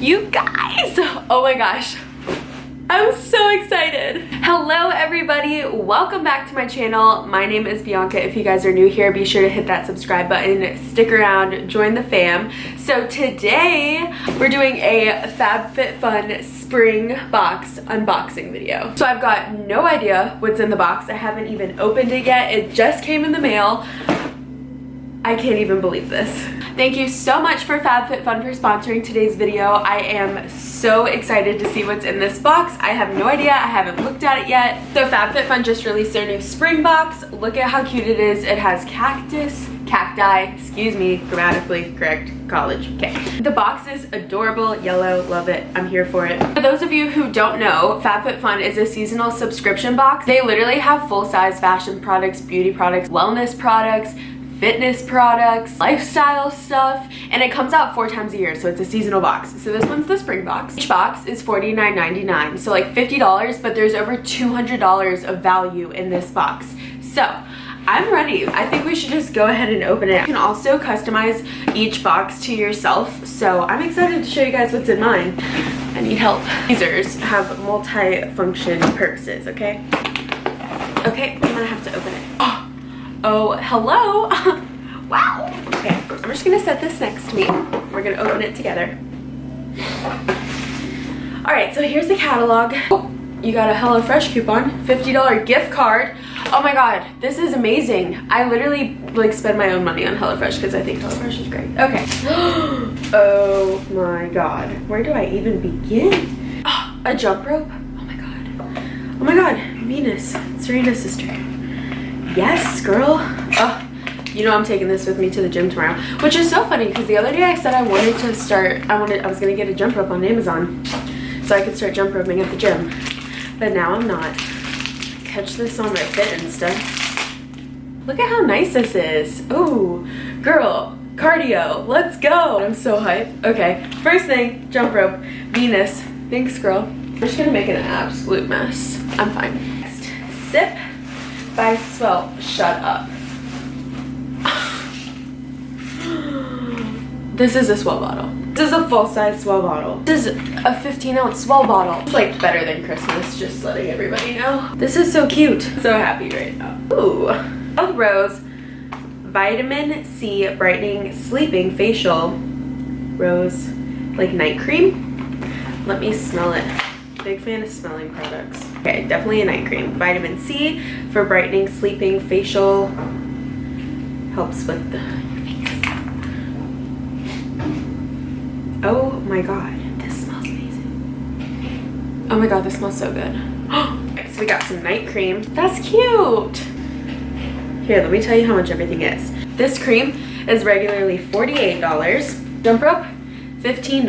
You guys! Oh my gosh. I'm so excited. Hello everybody, welcome back to my channel. My name is Bianca. If you guys are new here, be sure to hit that subscribe button, stick around, join the fam. So today we're doing a FABFITFUN spring box unboxing video. So I've got no idea what's in the box. I haven't even opened it yet. It just came in the mail. I can't even believe this. Thank you so much for FABFITFUN for sponsoring today's video. I am so excited to see what's in this box. I have no idea, I haven't looked at it yet. So FABFITFUN just released their new spring box. Look at how cute it is. It has cacti, excuse me, grammatically correct college, okay. The box is adorable, yellow, love it, I'm here for it. For those of you who don't know, FABFITFUN is a seasonal subscription box. They literally have full-size fashion products, beauty products, wellness products, fitness products, lifestyle stuff, and it comes out 4 times a year, so it's a seasonal box. So this one's the spring box. Each box is $49.99, so like $50, but there's over $200 of value in this box. So I'm ready. I think we should just go ahead and open it. You can also customize each box to yourself, so I'm excited to show you guys what's in mine. I need help. Tweezers have multi-function purposes, okay? Okay, I'm gonna have to open it. Oh, hello. Wow. Okay, I'm just gonna set this next to me. We're gonna open it together. All right, so here's the catalog. Oh, you got a HelloFresh coupon, $50 gift card. Oh my God, this is amazing. I literally like spend my own money on HelloFresh because I think HelloFresh is great. Okay. Oh my God, where do I even begin? Oh, a jump rope. Oh my God. Oh my God, Venus, Serena's sister. Yes, girl. Oh, you know I'm taking this with me to the gym tomorrow, which is so funny because the other day I said I wanted to start, I was gonna get a jump rope on Amazon so I could start jump roping at the gym, but now I'm not. Catch this on my Fit Insta. Look at how nice this is. Ooh, girl, cardio, let's go. I'm so hyped. Okay, first thing, jump rope, Venus. Thanks, girl. I'm just gonna make an absolute mess. I'm fine. Next, sip by Swell. Shut up. This is a Swell bottle. This is a full-size Swell bottle. This is a 15-ounce Swell bottle. It's like better than Christmas, just letting everybody know. This is so cute. So happy right now. Ooh. Wild Rose Vitamin C Brightening Sleeping Facial Rose like night cream. Let me smell it. Big fan of smelling products. Okay, definitely a night cream. Vitamin C for brightening, sleeping, facial. Helps with your face. Oh my God, this smells amazing. Oh my God, this smells so good. Okay, so we got some night cream. That's cute. Here, let me tell you how much everything is. This cream is regularly $48. Jump rope, $15.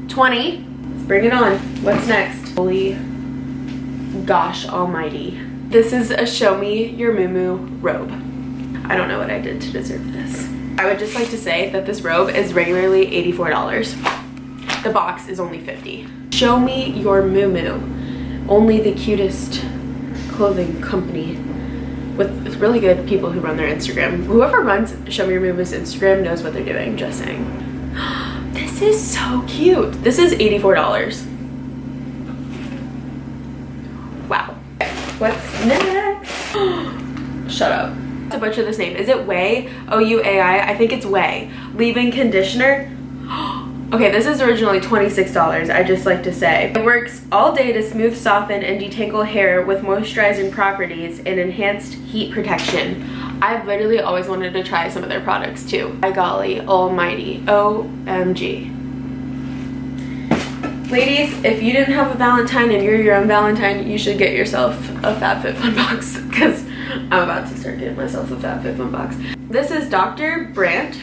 $20. Let's bring it on. What's next? Holy gosh almighty. This is a Show Me Your Moo robe. I don't know what I did to deserve this. I would just like to say that this robe is regularly $84. The box is only $50. Show Me Your Moo. Only the cutest clothing company with really good people who run their Instagram. Whoever runs Show Me Your Moo's Instagram knows what they're doing, just saying. This is so cute. This is $84. Wow. What's next? Shut up. To butcher this name. Is it Way? O-U-A-I? I think it's Way. Leave-in conditioner. Okay, this is originally $26, I just like to say. It works all day to smooth, soften, and detangle hair with moisturizing properties and enhanced heat protection. I've literally always wanted to try some of their products too. By golly almighty. OMG. Ladies, if you didn't have a Valentine and you're your own Valentine, you should get yourself a FABFITFUN box because I'm about to start getting myself a FABFITFUN box. This is Dr. Brandt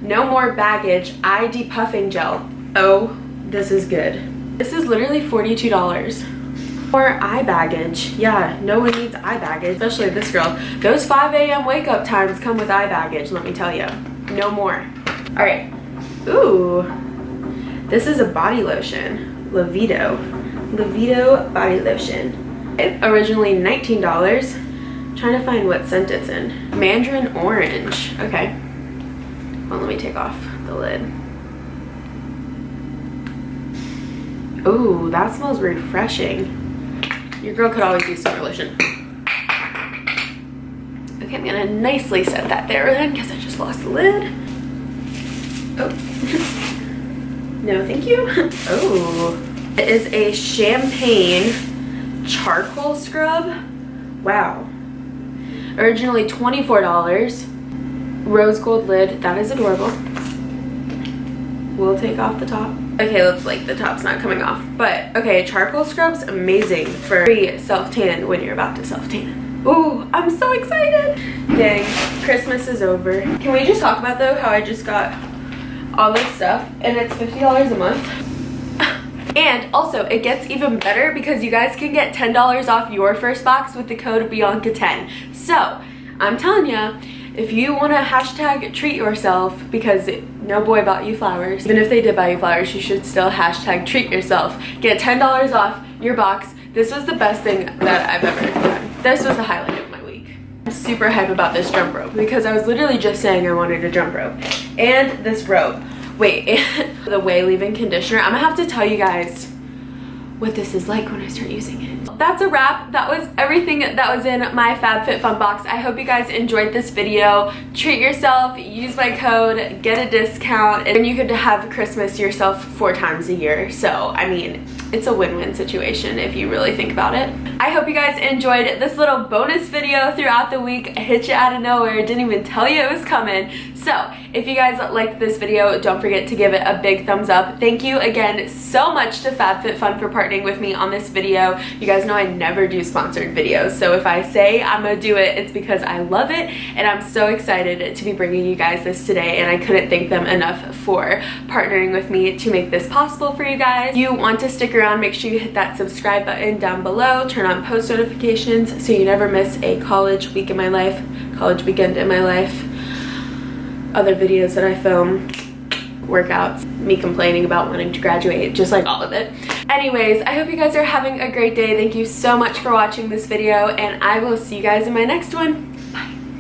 No More Baggage Eye Depuffing Gel. Oh, this is good. This is literally $42. More eye baggage. Yeah, no one needs eye baggage, especially this girl. Those 5 a.m. wake up times come with eye baggage, let me tell you. No more. All right. Ooh. This is a body lotion. Levito body lotion. Originally $19. Trying to find what scent it's in. Mandarin orange. Okay. Well, let me take off the lid. Ooh, that smells refreshing. Your girl could always use some lotion. Okay, I'm gonna nicely set that there then because I just lost the lid. Oh. No, thank you. Oh. It is a champagne charcoal scrub. Wow. Originally $24. Rose gold lid. That is adorable. We'll take off the top. Okay, looks like the top's not coming off. But, okay, charcoal scrub's amazing for free self-tan when you're about to self-tan. Ooh, I'm so excited. Dang, Christmas is over. Can we just talk about, though, how I just got all this stuff, and it's $50 a month? And also, it gets even better because you guys can get $10 off your first box with the code Bianca10. So, I'm telling ya, if you want to hashtag treat yourself, because no boy bought you flowers, even if they did buy you flowers, you should still hashtag treat yourself. Get $10 off your box. This was the best thing that I've ever done. This was the highlight of my week. I'm super hype about this jump rope because I was literally just saying I wanted a jump rope. And this rope. Wait, the Way leave-in conditioner. I'm gonna have to tell you guys what this is like when I start using it. That's a wrap. That was everything that was in my FabFitFun box. I hope you guys enjoyed this video. Treat yourself, use my code, get a discount, and you could have Christmas yourself 4 times a year. So, I mean, it's a win-win situation if you really think about it. I hope you guys enjoyed this little bonus video throughout the week. I hit you out of nowhere, didn't even tell you it was coming. So, if you guys liked this video, don't forget to give it a big thumbs up. Thank you again so much to FabFitFun for partnering with me on this video. You guys know I never do sponsored videos, so if I say I'm gonna do it, it's because I love it, and I'm so excited to be bringing you guys this today, and I couldn't thank them enough for partnering with me to make this possible for you guys. If you want to stick around, make sure you hit that subscribe button down below, turn on post notifications so you never miss a college week in my life, college weekend in my life, other videos that I film, workouts, me complaining about wanting to graduate, just like all of it. Anyways, I hope you guys are having a great day. Thank you so much for watching this video, and I will see you guys in my next one.